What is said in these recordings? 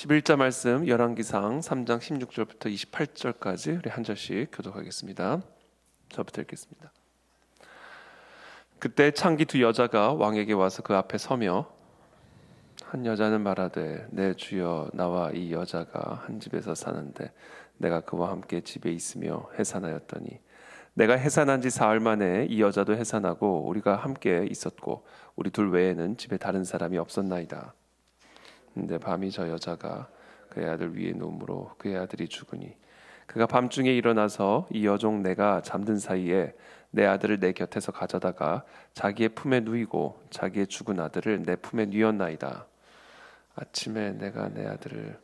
11자 말씀 열왕기상 3장 16절부터 28절까지 우리 한 절씩 교독하겠습니다. 저부터 읽겠습니다. 그때 창기 두 여자가 왕에게 와서 그 앞에 서며 한 여자는 말하되 내 주여 나와 이 여자가 한 집에서 사는데 내가 그와 함께 집에 있으며 해산하였더니 내가 해산한 지 사흘 만에 이 여자도 해산하고 우리가 함께 있었고 우리 둘 외에는 집에 다른 사람이 없었나이다. 근데 밤이 저 여자가 그의 아들 위에 누움으로 그의 아들이 죽으니 그가 밤중에 일어나서 이 여종 내가 잠든 사이에 내 아들을 내 곁에서 가져다가 자기의 품에 누이고 자기의 죽은 아들을 내 품에 누였나이다. 아침에 내가 내 아들을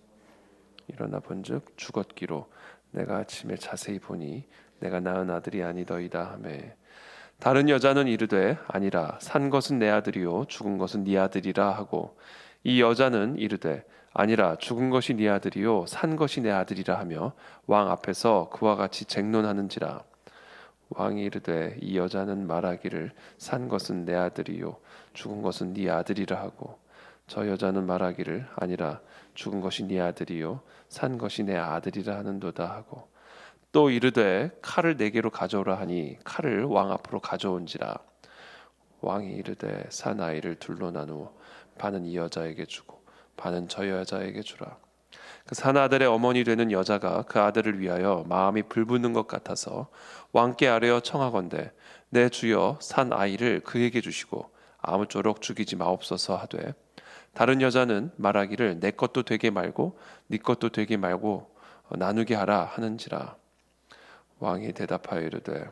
일어나 본즉 죽었기로 내가 아침에 자세히 보니 내가 낳은 아들이 아니더이다 하매 다른 여자는 이르되 아니라 산 것은 내 아들이요 죽은 것은 네 아들이라 하고 이 여자는 이르되 아니라 죽은 것이 네 아들이요 산 것이 내 아들이라 하며 왕 앞에서 그와 같이 쟁론하는지라. 왕이 이르되 이 여자는 말하기를 산 것은 내 아들이요 죽은 것은 네 아들이라 하고 저 여자는 말하기를 아니라 죽은 것이 네 아들이요 산 것이 내 아들이라 하는도다 하고 또 이르되 칼을 네개로 가져오라 하니 칼을 왕 앞으로 가져온지라. 왕이 이르되 산 아이를 둘로 나누어 반은 이 여자에게 주고 반은 저 여자에게 주라. 그 산 아들의 어머니 되는 여자가 그 아들을 위하여 마음이 불붙는 것 같아서 왕께 아뢰어 청하건대 내 주여 산 아이를 그에게 주시고 아무쪼록 죽이지 마옵소서 하되 다른 여자는 말하기를 내 것도 되게 말고 네 것도 되게 말고 나누게 하라 하는지라. 왕이 대답하여 이르되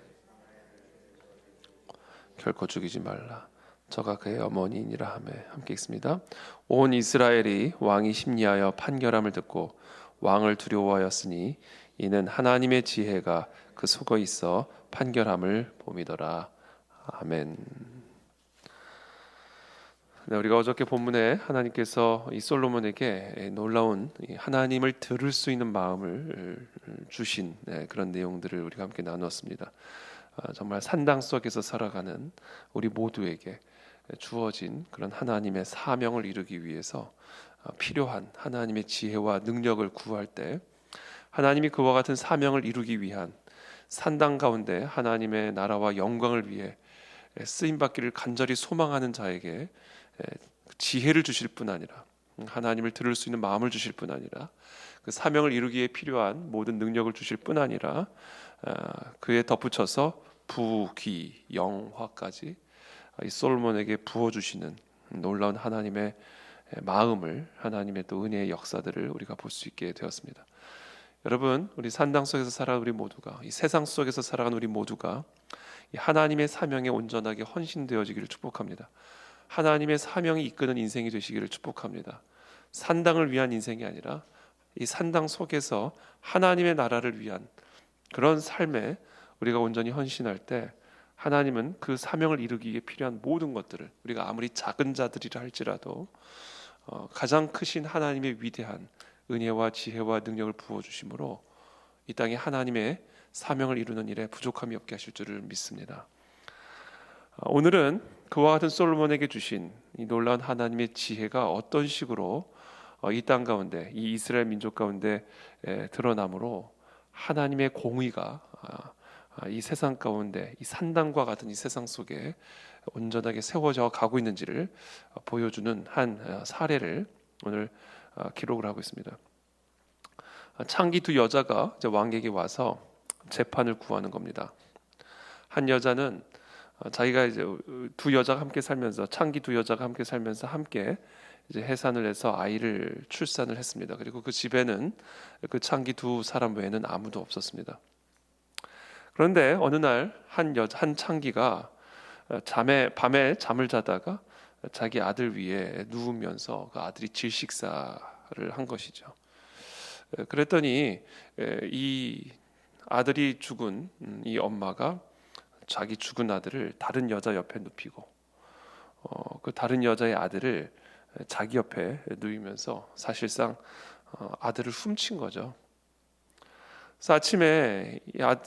결코 죽이지 말라. 저가 그의 어머니이니라 하매 함께 읽습니다. 온 이스라엘이 왕이 심리하여 판결함을 듣고 왕을 두려워하였으니 이는 하나님의 지혜가 그 속에 있어 판결함을 봄이더라. 아멘. 네, 우리가 어저께 본문에 하나님께서 이 솔로몬에게 놀라운 하나님을 들을 수 있는 마음을 주신 그런 내용들을 우리가 함께 나누었습니다. 정말 산당 속에서 살아가는 우리 모두에게 주어진 그런 하나님의 사명을 이루기 위해서 필요한 하나님의 지혜와 능력을 구할 때 하나님이 그와 같은 사명을 이루기 위한 산당 가운데 하나님의 나라와 영광을 위해 쓰임받기를 간절히 소망하는 자에게 지혜를 주실 뿐 아니라 하나님을 들을 수 있는 마음을 주실 뿐 아니라 그 사명을 이루기에 필요한 모든 능력을 주실 뿐 아니라 그에 덧붙여서 부, 귀, 영화까지 이 솔로몬에게 부어주시는 놀라운 하나님의 마음을 하나님의 또 은혜의 역사들을 우리가 볼 수 있게 되었습니다. 여러분 우리 산당 속에서 살아가는 우리 모두가 이 세상 속에서 살아가는 우리 모두가 이 하나님의 사명에 온전하게 헌신되어지기를 축복합니다. 하나님의 사명이 이끄는 인생이 되시기를 축복합니다. 산당을 위한 인생이 아니라 이 산당 속에서 하나님의 나라를 위한 그런 삶에 우리가 온전히 헌신할 때 하나님은 그 사명을 이루기 위해 필요한 모든 것들을 우리가 아무리 작은 자들이라 할지라도 가장 크신 하나님의 위대한 은혜와 지혜와 능력을 부어주심으로 이 땅에 하나님의 사명을 이루는 일에 부족함이 없게 하실 줄을 믿습니다. 오늘은 그와 같은 솔로몬에게 주신 이 놀라운 하나님의 지혜가 어떤 식으로 이 땅 가운데 이 이스라엘 민족 가운데 드러나므로 하나님의 공의가 이 세상 가운데 이 산당과 같은 이 세상 속에 온전하게 세워져 가고 있는지를 보여주는 한 사례를 오늘 기록을 하고 있습니다. 창기 두 여자가 이제 왕에게 와서 재판을 구하는 겁니다. 한 여자는 자기가 이제 두 여자가 함께 살면서 창기 두 여자가 함께 살면서 함께 이제 해산을 해서 아이를 출산을 했습니다. 그리고 그 집에는 그 창기 두 사람 외에는 아무도 없었습니다. 그런데 어느 날 한 창기가 밤에 잠을 자다가 자기 아들 위에 누우면서 그 아들이 질식사를 한 것이죠. 그랬더니 이 아들이 죽은 이 엄마가 자기 죽은 아들을 다른 여자 옆에 눕히고 그 다른 여자의 아들을 자기 옆에 누이면서 사실상 아들을 훔친 거죠. 그래서 아침에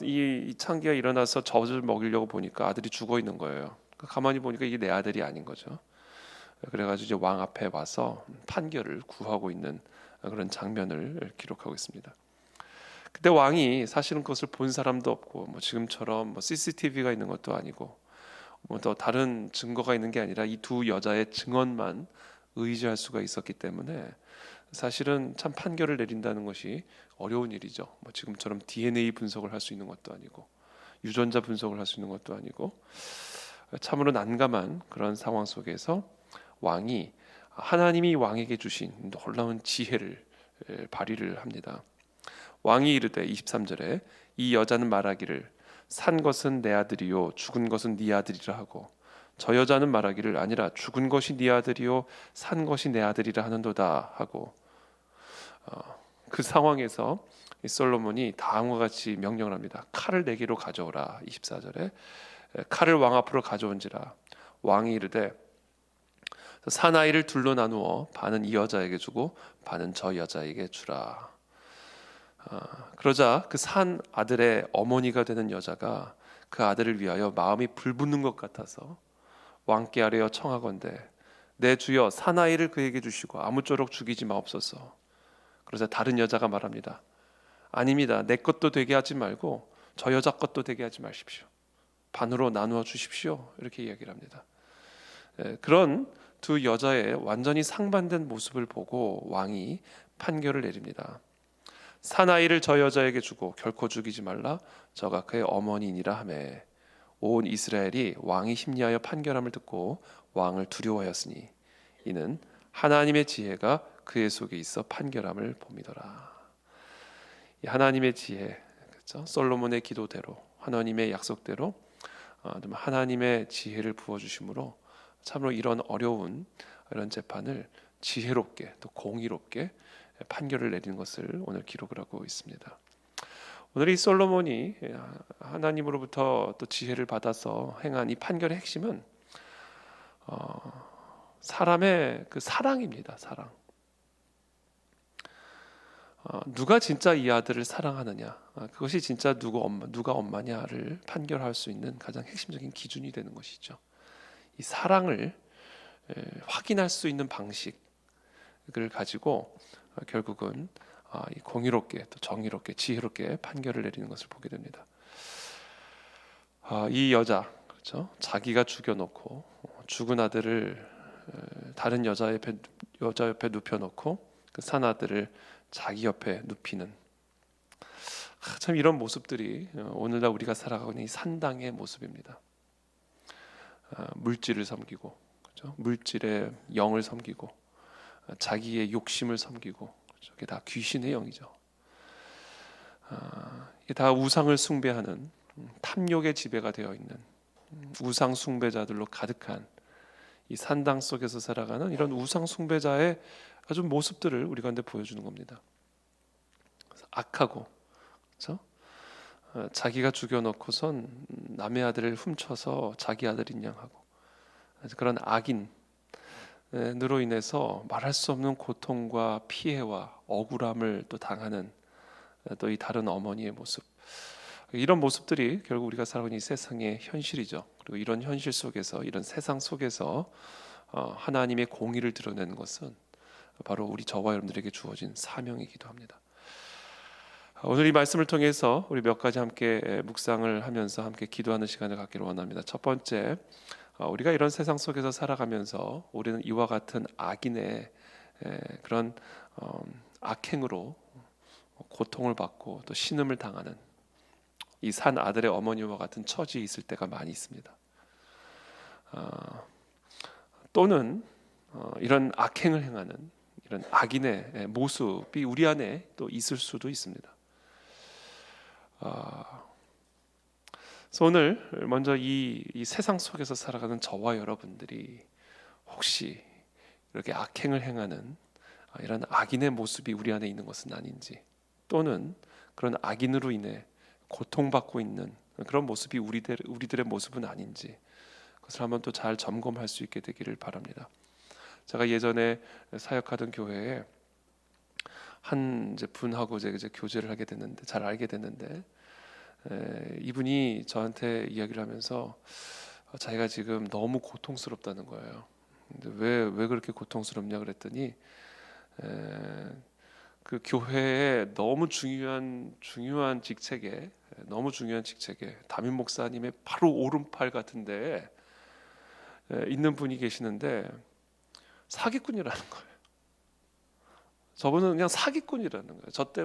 이 창기가 일어나서 젖을 먹이려고 보니까 아들이 죽어 있는 거예요. 가만히 보니까 이게 내 아들이 아닌 거죠. 그래가지고 이제 왕 앞에 와서 판결을 구하고 있는 그런 장면을 기록하고 있습니다. 그때 왕이 사실은 그것을 본 사람도 없고 뭐 지금처럼 뭐 CCTV가 있는 것도 아니고 뭐 또 다른 증거가 있는 게 아니라 이 두 여자의 증언만 의지할 수가 있었기 때문에 사실은 참 판결을 내린다는 것이 어려운 일이죠. 뭐 지금처럼 DNA 분석을 할 수 있는 것도 아니고 유전자 분석을 할 수 있는 것도 아니고 참으로 난감한 그런 상황 속에서 왕이 하나님이 왕에게 주신 놀라운 지혜를 발휘를 합니다. 왕이 이르되 23절에 이 여자는 말하기를 산 것은 내 아들이요 죽은 것은 네 아들이라 하고 저 여자는 말하기를 아니라 죽은 것이 네 아들이요 산 것이 내 아들이라 하는도다 하고 그 상황에서 솔로몬이 다음과 같이 명령을 합니다. 칼을 내게로 가져오라. 24절에 칼을 왕 앞으로 가져온지라. 왕이 이르되 사나이를 둘로 나누어 반은 이 여자에게 주고 반은 저 여자에게 주라. 그러자 그 산 아들의 어머니가 되는 여자가 그 아들을 위하여 마음이 불붙는 것 같아서 왕께 아뢰어 청하건대 내 주여 사나이를 그에게 주시고 아무쪼록 죽이지 마옵소서. 그러자 다른 여자가 말합니다. 아닙니다. 내 것도 되게 하지 말고 저 여자 것도 되게 하지 마십시오. 반으로 나누어 주십시오. 이렇게 이야기를 합니다. 그런 두 여자의 완전히 상반된 모습을 보고 왕이 판결을 내립니다. 사나이를 저 여자에게 주고 결코 죽이지 말라. 저가 그의 어머니니라 하매 온 이스라엘이 왕이 심리하여 판결함을 듣고 왕을 두려워하였으니 이는 하나님의 지혜가 그의 속에 있어 판결함을 봄이더라. 이 하나님의 지혜, 그렇죠? 솔로몬의 기도대로 하나님의 약속대로 하나님의 지혜를 부어 주심으로 참으로 이런 어려운 이런 재판을 지혜롭게 또 공의롭게 판결을 내리는 것을 오늘 기록을 하고 있습니다. 오늘 이 솔로몬이 하나님으로부터 또 지혜를 받아서 행한 이 판결의 핵심은 사람의 그 사랑입니다. 사랑. 누가 진짜 이 아들을 사랑하느냐, 그것이 진짜 누가 엄마냐를 판결할 수 있는 가장 핵심적인 기준이 되는 것이죠. 이 사랑을 확인할 수 있는 방식을 가지고 결국은 이 공의롭게 또 정의롭게 지혜롭게 판결을 내리는 것을 보게 됩니다. 이 여자, 그렇죠? 자기가 죽여놓고 죽은 아들을 다른 여자 옆에 눕혀놓고 그 산 아들을 자기 옆에 눕히는 참 이런 모습들이 오늘날 우리가 살아가고 있는 이 산당의 모습입니다. 물질을 섬기고, 그렇죠? 물질의 영을 섬기고, 자기의 욕심을 섬기고, 그렇죠? 이게 다 귀신의 영이죠. 이게 다 우상을 숭배하는 탐욕의 지배가 되어 있는 우상 숭배자들로 가득한 이 산당 속에서 살아가는 이런 우상 숭배자의 아주 모습들을 우리 가운데 보여주는 겁니다. 악하고, 그렇죠? 자기가 죽여놓고선 남의 아들을 훔쳐서 자기 아들인 양 하고 그런 악인으로 인해서 말할 수 없는 고통과 피해와 억울함을 또 당하는 또 이 다른 어머니의 모습, 이런 모습들이 결국 우리가 살아가는 이 세상의 현실이죠. 그리고 이런 현실 속에서 이런 세상 속에서 하나님의 공의를 드러내는 것은 바로 우리 저와 여러분들에게 주어진 사명이기도 합니다. 오늘 이 말씀을 통해서 우리 몇 가지 함께 묵상을 하면서 함께 기도하는 시간을 갖기를 원합니다. 첫 번째, 우리가 이런 세상 속에서 살아가면서 우리는 이와 같은 악인의 그런 악행으로 고통을 받고 또 신음을 당하는 이 산 아들의 어머니와 같은 처지에 있을 때가 많이 있습니다. 또는 이런 악행을 행하는 이런 악인의 모습이 우리 안에 또 있을 수도 있습니다. 그래서 오늘 먼저 이 세상 속에서 살아가는 저와 여러분들이 혹시 이렇게 악행을 행하는 이런 악인의 모습이 우리 안에 있는 것은 아닌지, 또는 그런 악인으로 인해 고통받고 있는 그런 모습이 우리들의 모습은 아닌지, 그것을 한번 또 잘 점검할 수 있게 되기를 바랍니다. 제가 예전에 사역하던 교회에 한 분하고 이제 교제를 하게 됐는데, 잘 알게 됐는데, 이분이 저한테 이야기를 하면서 자기가 지금 너무 고통스럽다는 거예요. 근데 왜 그렇게 고통스럽냐 그랬더니 그 교회의 너무 중요한 직책에 담임 목사님의 바로 오른팔 같은데 있는 분이 계시는데 사기꾼이라는 거예요. 저분은 그냥 사기꾼이라는 거예요.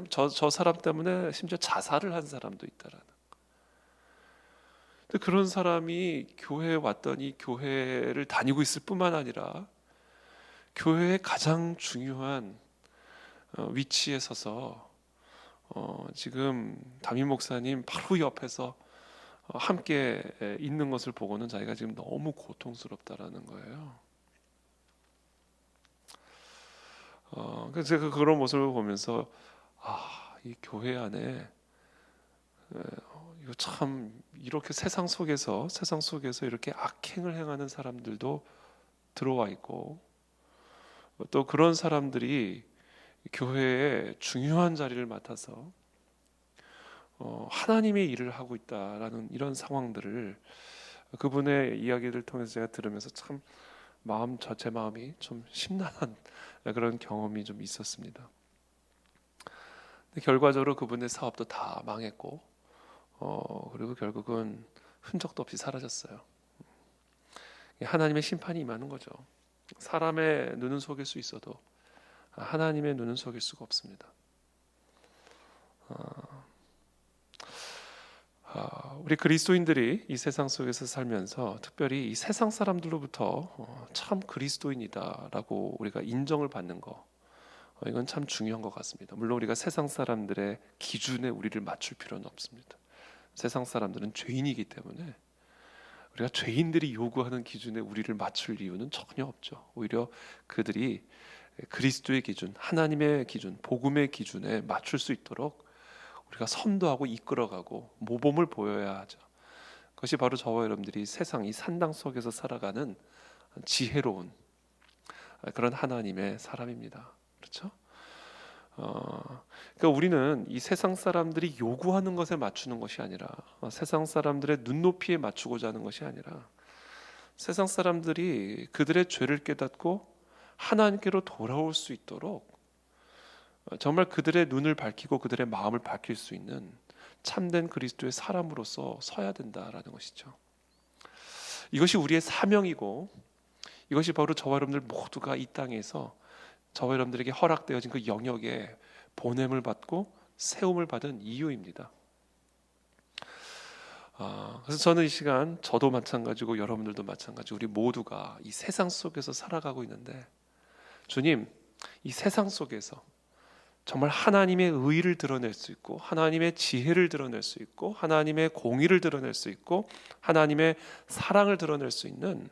저 사람 때문에 심지어 자살을 한 사람도 있다라는. 근데 그런 사람이 교회에 왔더니 교회를 다니고 있을 뿐만 아니라 교회의 가장 중요한 위치에 서서 지금 담임 목사님 바로 옆에서 함께 있는 것을 보고는 자기가 지금 너무 고통스럽다라는 거예요. 그래서 제가 그런 모습을 보면서 이 교회 안에 이거 참 이렇게 세상 속에서 이렇게 악행을 행하는 사람들도 들어와 있고 또 그런 사람들이 교회에 중요한 자리를 맡아서 하나님의 일을 하고 있다라는 이런 상황들을 그분의 이야기를 통해서 제가 들으면서 참 제 마음이 좀 심란한 그런 경험이 좀 있었습니다. 근데 결과적으로 그분의 사업도 다 망했고 그리고 결국은 흔적도 없이 사라졌어요. 하나님의 심판이 임하는 거죠. 사람의 눈은 속일 수 있어도 하나님의 눈은 속일 수가 없습니다. 우리 그리스도인들이 이 세상 속에서 살면서 특별히 이 세상 사람들로부터 참 그리스도인이다라고 우리가 인정을 받는 거 이건 참 중요한 것 같습니다. 물론 우리가 세상 사람들의 기준에 우리를 맞출 필요는 없습니다. 세상 사람들은 죄인이기 때문에 우리가 죄인들이 요구하는 기준에 우리를 맞출 이유는 전혀 없죠. 오히려 그들이 그리스도의 기준, 하나님의 기준, 복음의 기준에 맞출 수 있도록 우리가 선도하고 이끌어가고 모범을 보여야 하죠. 그것이 바로 저와 여러분들이 세상 이 산당 속에서 살아가는 지혜로운 그런 하나님의 사람입니다. 그렇죠? 그러니까 우리는 이 세상 사람들이 요구하는 것에 맞추는 것이 아니라 세상 사람들의 눈높이에 맞추고자 하는 것이 아니라 세상 사람들이 그들의 죄를 깨닫고 하나님께로 돌아올 수 있도록 정말 그들의 눈을 밝히고 그들의 마음을 밝힐 수 있는 참된 그리스도의 사람으로서 서야 된다라는 것이죠. 이것이 우리의 사명이고 이것이 바로 저와 여러분들 모두가 이 땅에서 저와 여러분들에게 허락되어진 그 영역에 보냄을 받고 세움을 받은 이유입니다. 그래서 저는 이 시간 저도 마찬가지고 여러분들도 마찬가지고 우리 모두가 이 세상 속에서 살아가고 있는데 주님, 이 세상 속에서 정말 하나님의 의를 드러낼 수 있고 하나님의 지혜를 드러낼 수 있고 하나님의 공의를 드러낼 수 있고 하나님의 사랑을 드러낼 수 있는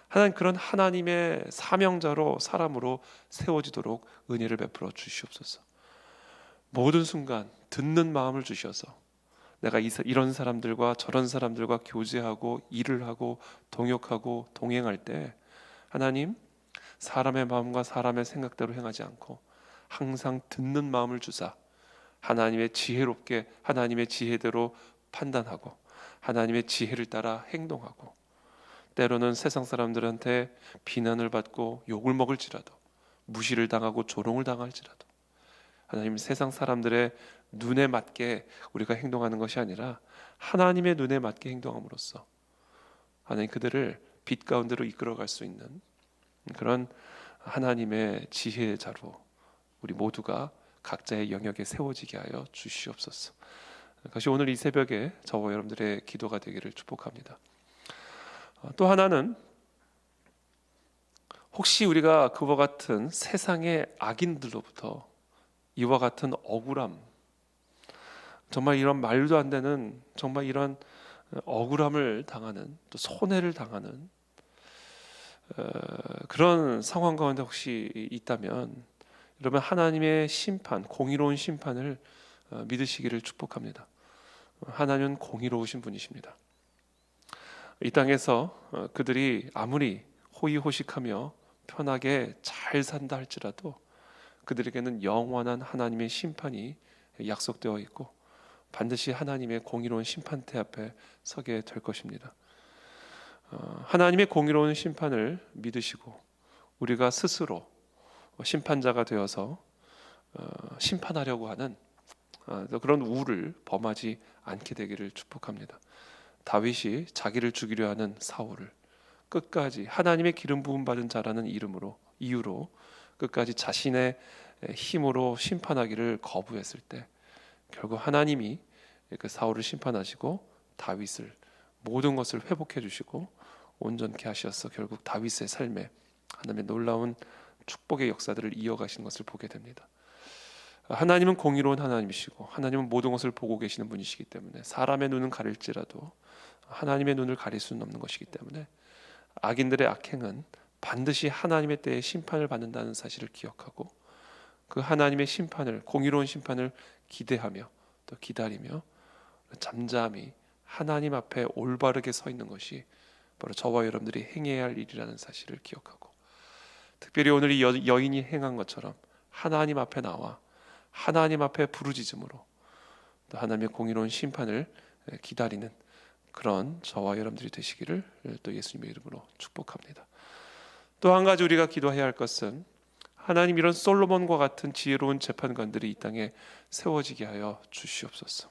하나님 그런 하나님의 사명자로 사람으로 세워지도록 은혜를 베풀어 주시옵소서. 모든 순간 듣는 마음을 주셔서 내가 이런 사람들과 저런 사람들과 교제하고 일을 하고 동역하고 동행할 때 하나님 사람의 마음과 사람의 생각대로 행하지 않고 항상 듣는 마음을 주사 하나님의 지혜롭게 하나님의 지혜대로 판단하고 하나님의 지혜를 따라 행동하고 때로는 세상 사람들한테 비난을 받고 욕을 먹을지라도 무시를 당하고 조롱을 당할지라도 하나님 세상 사람들의 눈에 맞게 우리가 행동하는 것이 아니라 하나님의 눈에 맞게 행동함으로써 하나님 그들을 빛 가운데로 이끌어갈 수 있는 그런 하나님의 지혜자로 우리 모두가 각자의 영역에 세워지게 하여 주시옵소서. 그것이 오늘 이 새벽에 저와 여러분들의 기도가 되기를 축복합니다. 또 하나는 혹시 우리가 그와 같은 세상의 악인들로부터 이와 같은 억울함, 정말 이런 말도 안 되는 정말 이런 억울함을 당하는 또 손해를 당하는 그런 상황 가운데 혹시 있다면 여러분 하나님의 심판, 공의로운 심판을 믿으시기를 축복합니다. 하나님은 공의로우신 분이십니다. 이 땅에서 그들이 아무리 호의호식하며 편하게 잘 산다 할지라도 그들에게는 영원한 하나님의 심판이 약속되어 있고 반드시 하나님의 공의로운 심판대 앞에 서게 될 것입니다. 하나님의 공의로운 심판을 믿으시고 우리가 스스로 심판자가 되어서 심판하려고 하는 그런 우를 범하지 않게 되기를 축복합니다. 다윗이 자기를 죽이려 하는 사울을 끝까지 하나님의 기름 부음 받은 자라는 이유로 끝까지 자신의 힘으로 심판하기를 거부했을 때 결국 하나님이 그 사울을 심판하시고 다윗을 모든 것을 회복해 주시고 온전케 하셔서 결국 다윗의 삶에 하나님의 놀라운 축복의 역사들을 이어가시는 것을 보게 됩니다. 하나님은 공의로운 하나님이시고 하나님은 모든 것을 보고 계시는 분이시기 때문에 사람의 눈은 가릴지라도 하나님의 눈을 가릴 수는 없는 것이기 때문에 악인들의 악행은 반드시 하나님의 때에 심판을 받는다는 사실을 기억하고 그 하나님의 심판을, 공의로운 심판을 기대하며 또 기다리며 잠잠히 하나님 앞에 올바르게 서 있는 것이 바로 저와 여러분들이 행해야 할 일이라는 사실을 기억하고, 특별히 오늘 이 여인이 행한 것처럼 하나님 앞에 나와 하나님 앞에 부르짖음으로 또 하나님의 공의로운 심판을 기다리는 그런 저와 여러분들이 되시기를 또 예수님의 이름으로 축복합니다. 또 한 가지 우리가 기도해야 할 것은 하나님 이런 솔로몬과 같은 지혜로운 재판관들이 이 땅에 세워지게 하여 주시옵소서.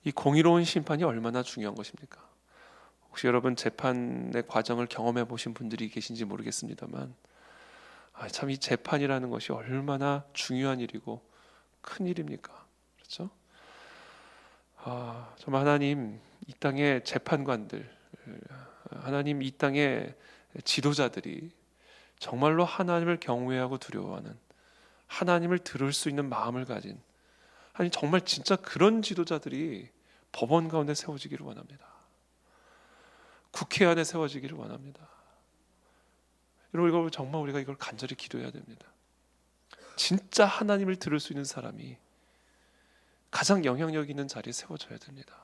이 공의로운 심판이 얼마나 중요한 것입니까? 혹시 여러분 재판의 과정을 경험해 보신 분들이 계신지 모르겠습니다만 참 이 재판이라는 것이 얼마나 중요한 일이고 큰 일입니까? 그렇죠? 정말 하나님 이 땅의 재판관들, 하나님 이 땅의 지도자들이 정말로 하나님을 경외하고 두려워하는, 하나님을 들을 수 있는 마음을 가진, 아니 정말 진짜 그런 지도자들이 법원 가운데 세워지기를 원합니다. 국회 안에 세워지기를 원합니다. 여러분 이걸 정말 우리가 이걸 간절히 기도해야 됩니다. 진짜 하나님을 들을 수 있는 사람이 가장 영향력 있는 자리에 세워져야 됩니다.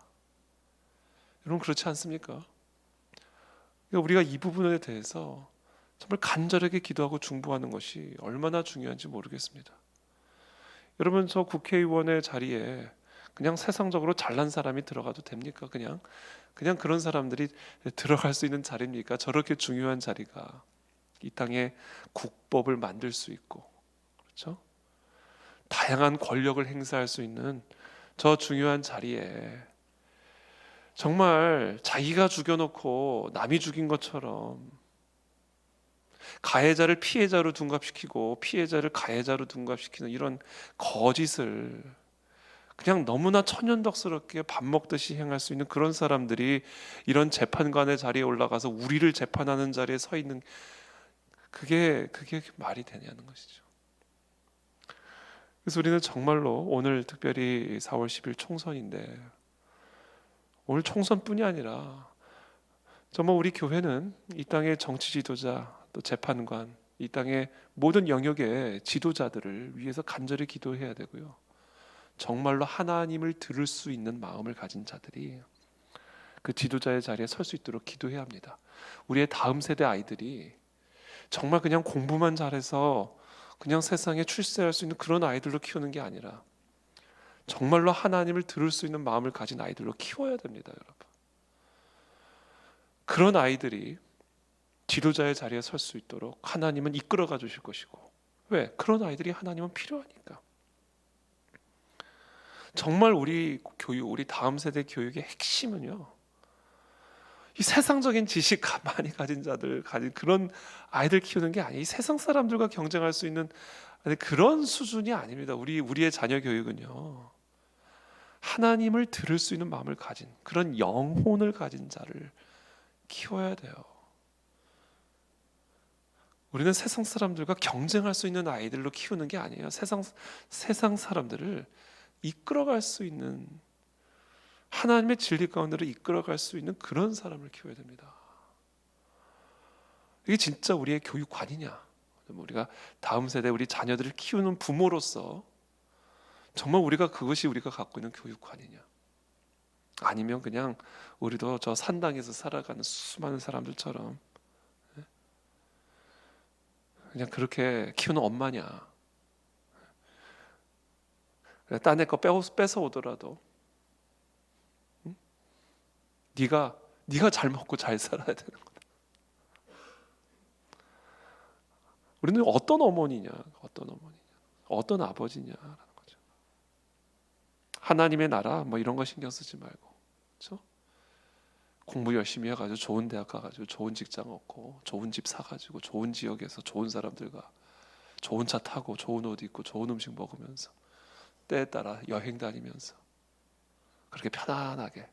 여러분 그렇지 않습니까? 우리가 이 부분에 대해서 정말 간절하게 기도하고 중보하는 것이 얼마나 중요한지 모르겠습니다. 여러분 저 국회의원의 자리에 그냥 세상적으로 잘난 사람이 들어가도 됩니까? 그냥 그런 사람들이 들어갈 수 있는 자리입니까? 저렇게 중요한 자리가 이 땅에 국법을 만들 수 있고, 그렇죠? 다양한 권력을 행사할 수 있는 저 중요한 자리에 정말 자기가 죽여놓고 남이 죽인 것처럼 가해자를 피해자로 둔갑시키고 피해자를 가해자로 둔갑시키는 이런 거짓을 그냥 너무나 천연덕스럽게 밥 먹듯이 행할 수 있는 그런 사람들이 이런 재판관의 자리에 올라가서 우리를 재판하는 자리에 서 있는, 그게 말이 되냐는 것이죠. 그래서 우리는 정말로 오늘 특별히 4월 10일 총선인데 오늘 총선뿐이 아니라 정말 우리 교회는 이 땅의 정치 지도자 또 재판관, 이 땅의 모든 영역의 지도자들을 위해서 간절히 기도해야 되고요. 정말로 하나님을 들을 수 있는 마음을 가진 자들이 그 지도자의 자리에 설 수 있도록 기도해야 합니다. 우리의 다음 세대 아이들이 정말 그냥 공부만 잘해서 그냥 세상에 출세할 수 있는 그런 아이들로 키우는 게 아니라 정말로 하나님을 들을 수 있는 마음을 가진 아이들로 키워야 됩니다, 여러분. 그런 아이들이 지도자의 자리에 설 수 있도록 하나님은 이끌어가 주실 것이고, 왜? 그런 아이들이 하나님은 필요하니까. 정말 우리 교육, 우리 다음 세대 교육의 핵심은요, 이 세상적인 지식 많이 가진 자들, 가진 그런 아이들 키우는 게 아니에요. 이 세상 사람들과 경쟁할 수 있는 그런 수준이 아닙니다. 우리의 자녀 교육은요, 하나님을 들을 수 있는 마음을 가진 그런 영혼을 가진 자를 키워야 돼요. 우리는 세상 사람들과 경쟁할 수 있는 아이들로 키우는 게 아니에요. 세상 사람들을 이끌어갈 수 있는, 하나님의 진리 가운데로 이끌어갈 수 있는 그런 사람을 키워야 됩니다. 이게 진짜 우리의 교육관이냐? 우리가 다음 세대 우리 자녀들을 키우는 부모로서 정말 그것이 우리가 갖고 있는 교육관이냐? 아니면 그냥 우리도 저 산당에서 살아가는 수많은 사람들처럼 그냥 그렇게 키우는 엄마냐? 딴 애 거 뺏어 오더라도 네가 잘 먹고 잘 살아야 되는 거다. 우리는 어떤 어머니냐? 어떤 어머니냐? 어떤 아버지냐라는 거죠. 하나님의 나라 뭐 이런 거 신경 쓰지 말고, 그렇죠? 공부 열심히 해가지고 좋은 대학 가가지고 좋은 직장 얻고 좋은 집 사가지고 좋은 지역에서 좋은 사람들과 좋은 차 타고 좋은 옷 입고 좋은 음식 먹으면서 때에 따라 여행 다니면서 그렇게 편안하게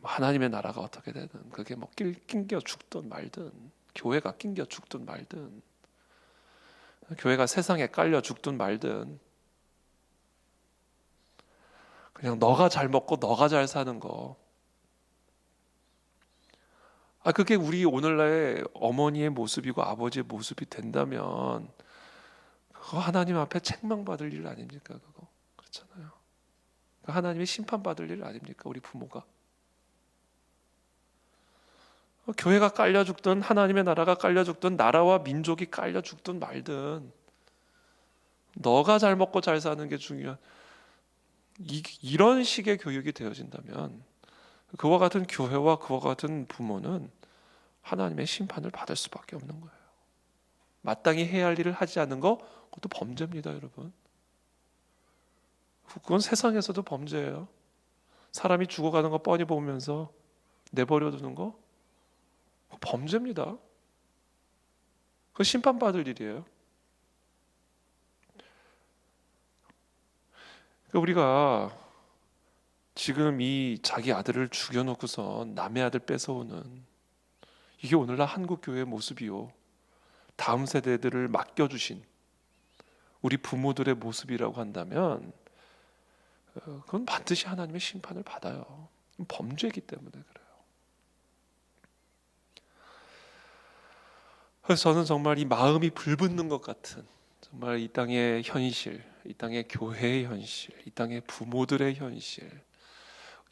하나님의 나라가 어떻게 되든 그게 뭐 낑겨 죽든 말든, 교회가 낑겨 죽든 말든, 교회가 세상에 깔려 죽든 말든, 그냥 너가 잘 먹고 너가 잘 사는 거, 그게 우리 오늘날의 어머니의 모습이고 아버지의 모습이 된다면 그거 하나님 앞에 책망받을 일 아닙니까? 그거 그렇잖아요. 하나님의 심판받을 일 아닙니까? 우리 부모가 교회가 깔려 죽든 하나님의 나라가 깔려 죽든 나라와 민족이 깔려 죽든 말든 너가 잘 먹고 잘 사는 게 중요한, 이런 식의 교육이 되어진다면 그와 같은 교회와 그와 같은 부모는 하나님의 심판을 받을 수밖에 없는 거예요. 마땅히 해야 할 일을 하지 않는 거, 그것도 범죄입니다, 여러분. 그건 세상에서도 범죄예요. 사람이 죽어가는 거 뻔히 보면서 내버려 두는 거 범죄입니다. 그건 심판받을 일이에요. 우리가 지금 이 자기 아들을 죽여놓고서 남의 아들 뺏어오는, 이게 오늘날 한국 교회의 모습이요, 다음 세대들을 맡겨주신 우리 부모들의 모습이라고 한다면 그건 반드시 하나님의 심판을 받아요. 범죄이기 때문에 그래요. 그래서 저는 정말 이 마음이 불붙는 것 같은, 정말 이 땅의 현실, 이 땅의 교회의 현실, 이 땅의 부모들의 현실,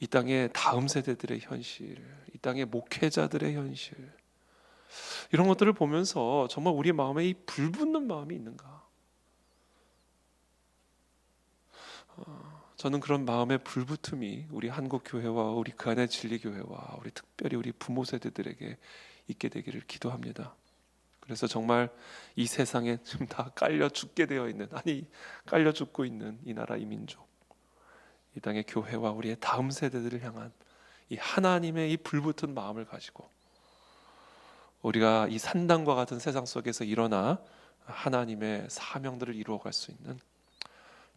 이 땅의 다음 세대들의 현실, 이 땅의 목회자들의 현실, 이런 것들을 보면서 정말 우리 마음에 이 불붙는 마음이 있는가? 저는 그런 마음의 불붙음이 우리 한국 교회와 우리 그 안의 진리 교회와 우리 특별히 우리 부모 세대들에게 있게 되기를 기도합니다. 그래서 정말 이 세상에 지금 다 깔려 죽게 되어 있는, 깔려 죽고 있는 이 나라 이 민족, 이 땅의 교회와 우리의 다음 세대들을 향한 이 하나님의 이 불붙은 마음을 가지고 우리가 이 산당과 같은 세상 속에서 일어나 하나님의 사명들을 이루어갈 수 있는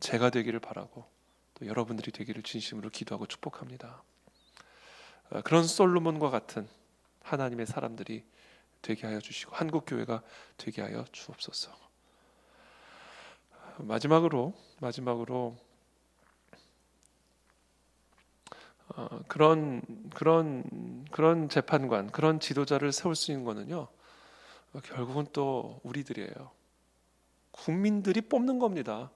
제가 되기를 바라고, 또 여러분들이 되기를 진심으로 기도하고 축복합니다. 그런 솔로몬과 같은 하나님의 사람들이 되게 하여 주시고 한국 교회가 되게 하여 주옵소서. 마지막으로 그런 재판관, 그런 지도자를 세울 수 있는 거는요, 결국은 또 우리들이에요. 국민들이 뽑는 겁니다.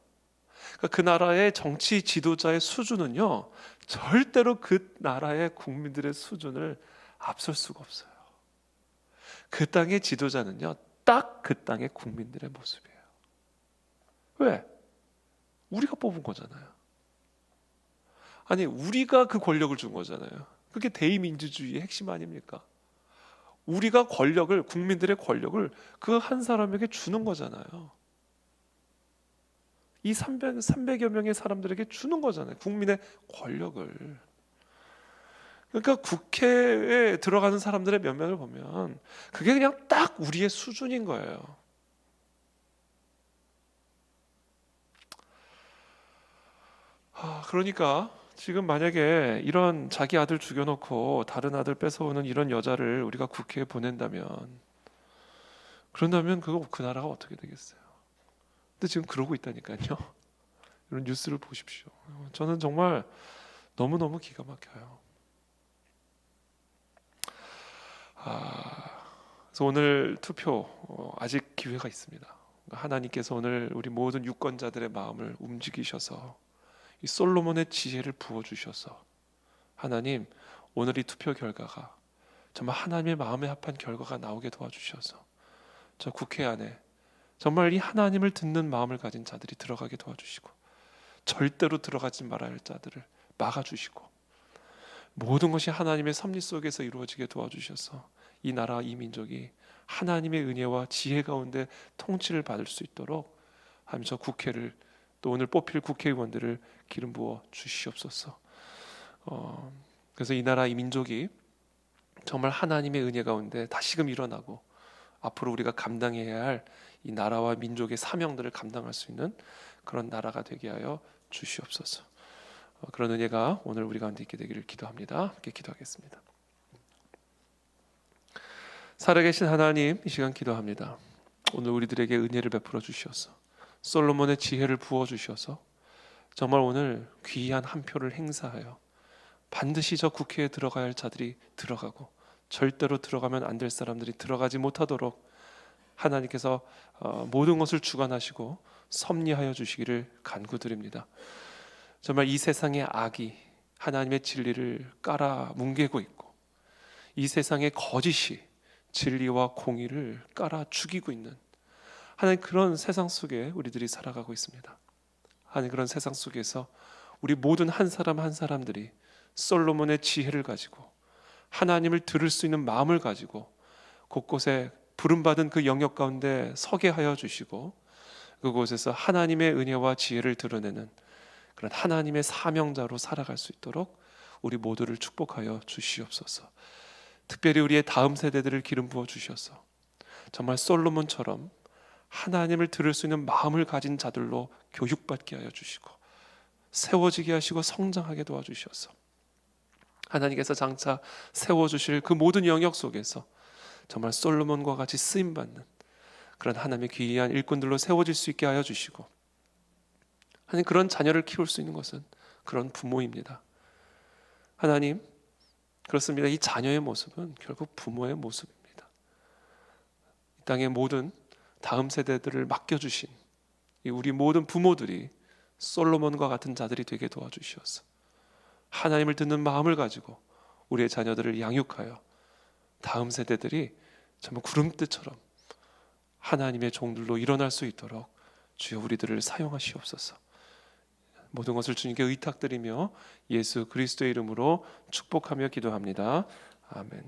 그 나라의 정치 지도자의 수준은요, 절대로 그 나라의 국민들의 수준을 앞설 수가 없어요. 그 땅의 지도자는요, 딱 그 땅의 국민들의 모습이에요. 왜? 우리가 뽑은 거잖아요. 우리가 그 권력을 준 거잖아요. 그게 대의민주주의의 핵심 아닙니까? 우리가 권력을, 국민들의 권력을 그 한 사람에게 주는 거잖아요. 이 300여 명의 사람들에게 주는 거잖아요. 국민의 권력을. 그러니까 국회에 들어가는 사람들의 면면을 보면 그게 그냥 딱 우리의 수준인 거예요. 그러니까 지금 만약에 이런 자기 아들 죽여놓고 다른 아들 뺏어오는 이런 여자를 우리가 국회에 보낸다면, 그런다면 그 나라가 어떻게 되겠어요? 근데 지금 그러고 있다니까요. 이런 뉴스를 보십시오. 저는 정말 너무너무 기가 막혀요. 그래서 오늘 투표 아직 기회가 있습니다. 하나님께서 오늘 우리 모든 유권자들의 마음을 움직이셔서 이 솔로몬의 지혜를 부어주셔서, 하나님 오늘 이 투표 결과가 정말 하나님의 마음에 합한 결과가 나오게 도와주셔서 저 국회 안에 정말 이 하나님을 듣는 마음을 가진 자들이 들어가게 도와주시고, 절대로 들어가지 말아야 할 자들을 막아주시고, 모든 것이 하나님의 섭리 속에서 이루어지게 도와주셔서 이 나라 이 민족이 하나님의 은혜와 지혜 가운데 통치를 받을 수 있도록 하나님 저 국회를 또 오늘 뽑힐 국회의원들을 기름 부어 주시옵소서. 그래서 이 나라 이 민족이 정말 하나님의 은혜 가운데 다시금 일어나고 앞으로 우리가 감당해야 할 이 나라와 민족의 사명들을 감당할 수 있는 그런 나라가 되게 하여 주시옵소서. 그런 은혜가 오늘 우리 가운데 있게 되기를 기도합니다. 함께 기도하겠습니다. 살아계신 하나님, 이 시간 기도합니다. 오늘 우리들에게 은혜를 베풀어 주시옵소서. 솔로몬의 지혜를 부어 주셔서 정말 오늘 귀한 한 표를 행사하여 반드시 저 국회에 들어가야 할 자들이 들어가고 절대로 들어가면 안 될 사람들이 들어가지 못하도록 하나님께서 모든 것을 주관하시고 섭리하여 주시기를 간구드립니다. 정말 이 세상의 악이 하나님의 진리를 깔아 뭉개고 있고 이 세상의 거짓이 진리와 공의를 깔아 죽이고 있는 하나님 그런 세상 속에 우리들이 살아가고 있습니다. 하나님 그런 세상 속에서 우리 모든 한 사람 한 사람들이 솔로몬의 지혜를 가지고 하나님을 들을 수 있는 마음을 가지고 곳곳에 부름받은 그 영역 가운데 서게 하여 주시고 그곳에서 하나님의 은혜와 지혜를 드러내는 그런 하나님의 사명자로 살아갈 수 있도록 우리 모두를 축복하여 주시옵소서. 특별히 우리의 다음 세대들을 기름 부어 주셔서 정말 솔로몬처럼 하나님을 들을 수 있는 마음을 가진 자들로 교육받게 하여 주시고 세워지게 하시고 성장하게 도와주셔서 하나님께서 장차 세워주실 그 모든 영역 속에서 정말 솔로몬과 같이 쓰임받는 그런 하나님의 귀한 일꾼들로 세워질 수 있게 하여 주시고 하나님 그런 자녀를 키울 수 있는 것은 그런 부모입니다. 하나님 그렇습니다. 이 자녀의 모습은 결국 부모의 모습입니다. 이 땅의 모든 다음 세대들을 맡겨주신 우리 모든 부모들이 솔로몬과 같은 자들이 되게 도와주시옵소서. 하나님을 듣는 마음을 가지고 우리의 자녀들을 양육하여 다음 세대들이 정말 구름대처럼 하나님의 종들로 일어날 수 있도록 주여 우리들을 사용하시옵소서. 모든 것을 주님께 의탁드리며 예수 그리스도의 이름으로 축복하며 기도합니다. 아멘.